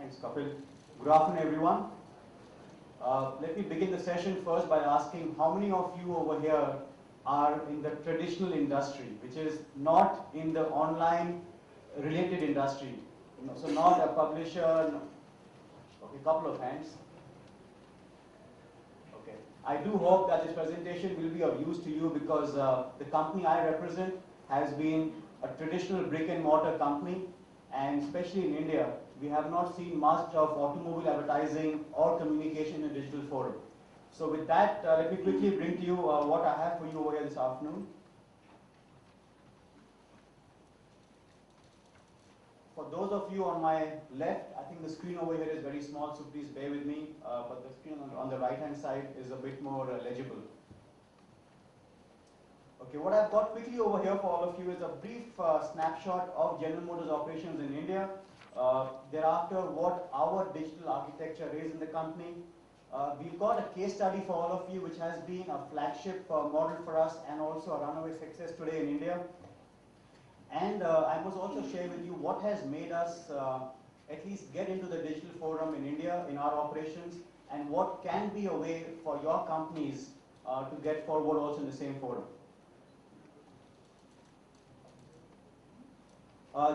Thanks, Kapil. Good afternoon, everyone. Let me begin the session first by asking how many of you over here are in the traditional industry, which is not in the online related industry. So not a publisher. Okay, couple of hands. Okay. I do hope that this presentation will be of use to you because the company I represent has been a traditional brick and mortar company, and especially in India, we have not seen much of automobile advertising or communication in a digital forum. So with that, let me quickly bring to you what I have for you over here this afternoon. For those of you on my left, I think the screen over here is very small, so please bear with me, but the screen on the right-hand side is a bit more legible. Okay, what I've got quickly over here for all of you is a brief snapshot of General Motors operations in India. Thereafter, what our digital architecture is in the company. We've got a case study for all of you, which has been a flagship model for us and also a runaway success today in India. And I must also share with you what has made us at least get into the digital forum in India in our operations, and what can be a way for your companies to get forward also in the same forum.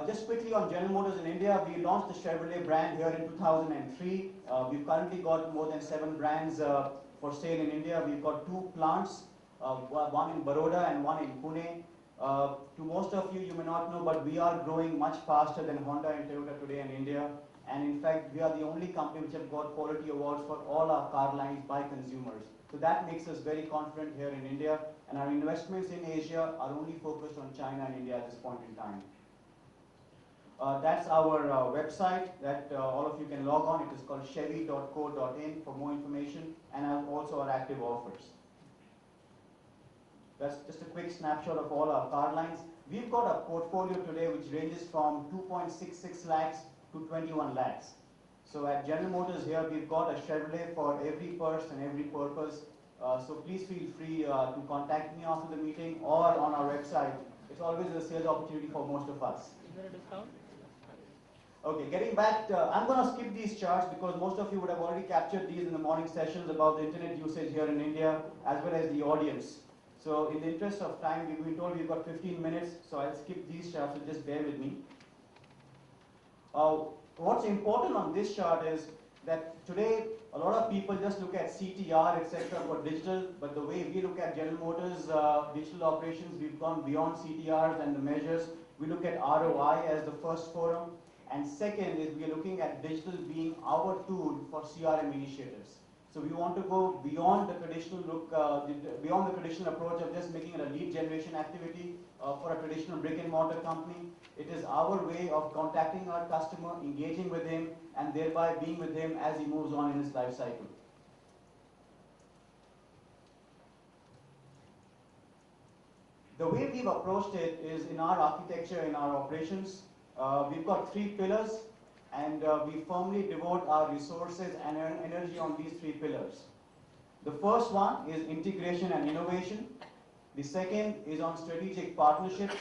Just quickly on General Motors in India, we launched the Chevrolet brand here in 2003. We've currently got more than 7 brands for sale in India. We've got 2 plants, one in Baroda and one in Pune. To most of you, you may not know, but we are growing much faster than Honda and Toyota today in India. And in fact, we are the only company which have got quality awards for all our car lines by consumers. So that makes us very confident here in India. And our investments in Asia are only focused on China and India at this point in time. That's our website that all of you can log on. It is called chevy.co.in for more information, and also our active offers. That's just a quick snapshot of all our car lines. We've got a portfolio today which ranges from 2.66 lakhs to 21 lakhs. So at General Motors here, we've got a Chevrolet for every purse and every purpose. So please feel free to contact me after the meeting or on our website. It's always a sales opportunity for most of us. Is there a discount? Okay, getting back, I'm going to skip these charts because most of you would have already captured these in the morning sessions about the internet usage here in India as well as the audience. So in the interest of time, we've been told we've got 15 minutes, so I'll skip these charts, so just bear with me. What's important on this chart is that today a lot of people just look at CTR, etc. for digital, but the way we look at General Motors digital operations, we've gone beyond CTRs and the measures. We look at ROI as the first forum. And second is we are looking at digital being our tool for CRM initiatives. So we want to go beyond the traditional look, beyond the traditional approach of just making it a lead generation activity for a traditional brick and mortar company. It is our way of contacting our customer, engaging with him, and thereby being with him as he moves on in his life cycle. The way we've approached it is in our architecture, in our operations. We've got 3 pillars, and we firmly devote our resources and energy on these 3 pillars. The first one is integration and innovation. The second is on strategic partnerships.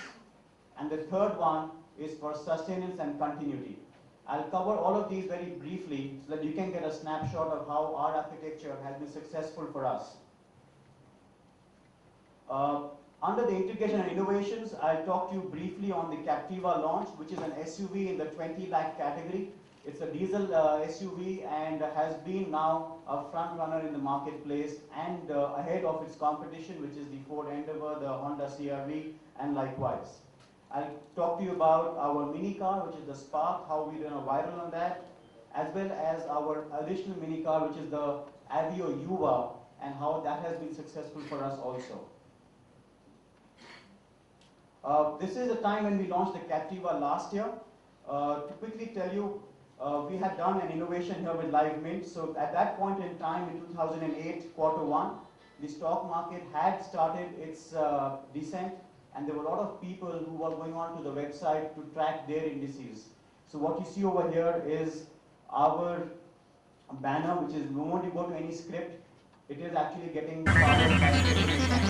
And the third one is for sustenance and continuity. I'll cover all of these very briefly so that you can get a snapshot of how our architecture has been successful for us. Under the integration and innovations, I'll talk to you briefly on the Captiva launch, which is an SUV in the 20 lakh category. It's a diesel SUV and has been now a front runner in the marketplace and ahead of its competition, which is the Ford Endeavour, the Honda CR-V, and likewise. I'll talk to you about our mini car, which is the Spark, how we done a viral on that, as well as our additional mini car, which is the Aveo Yuva, and how that has been successful for us also. This is the time when we launched the Captiva last year. To quickly tell you, we had done an innovation here with Live Mint. So at that point in time, in 2008, Q1, the stock market had started its descent, and there were a lot of people who were going on to the website to track their indices. So what you see over here is our banner, which is no more to go to any script. It is actually getting powered by Captiva.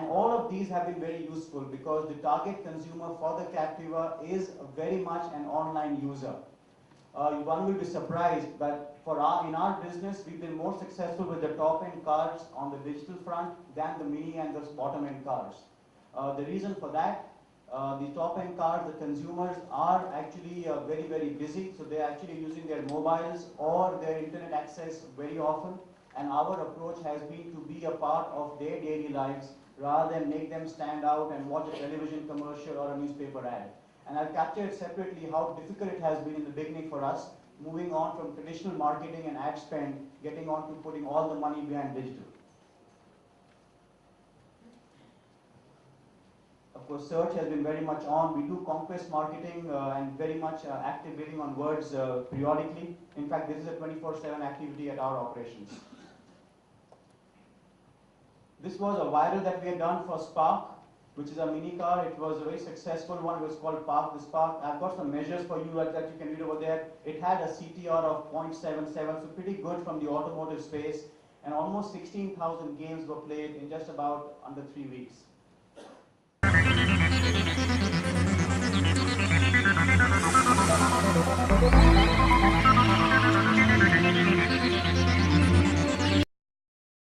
And all of these have been very useful because the target consumer for the Captiva is very much an online user. One will be surprised, but in our business, we've been more successful with the top-end cars on the digital front than the mini and the bottom-end cars. The reason for that, the top-end cars, the consumers are actually very, very busy, so they're actually using their mobiles or their internet access very often, and our approach has been to be a part of their daily lives rather than make them stand out and watch a television commercial or a newspaper ad. And I've captured separately how difficult it has been in the beginning for us, moving on from traditional marketing and ad spend, getting on to putting all the money behind digital. Of course, search has been very much on. We do conquest marketing and very much active bidding on words periodically. In fact, this is a 24/7 activity at our operations. This was a viral that we had done for Spark, which is a mini car. It was a very successful one. It was called Park the Spark. I've got some measures for you that you can read over there. It had a CTR of 0.77, so pretty good from the automotive space. And almost 16,000 games were played in just about under 3 weeks.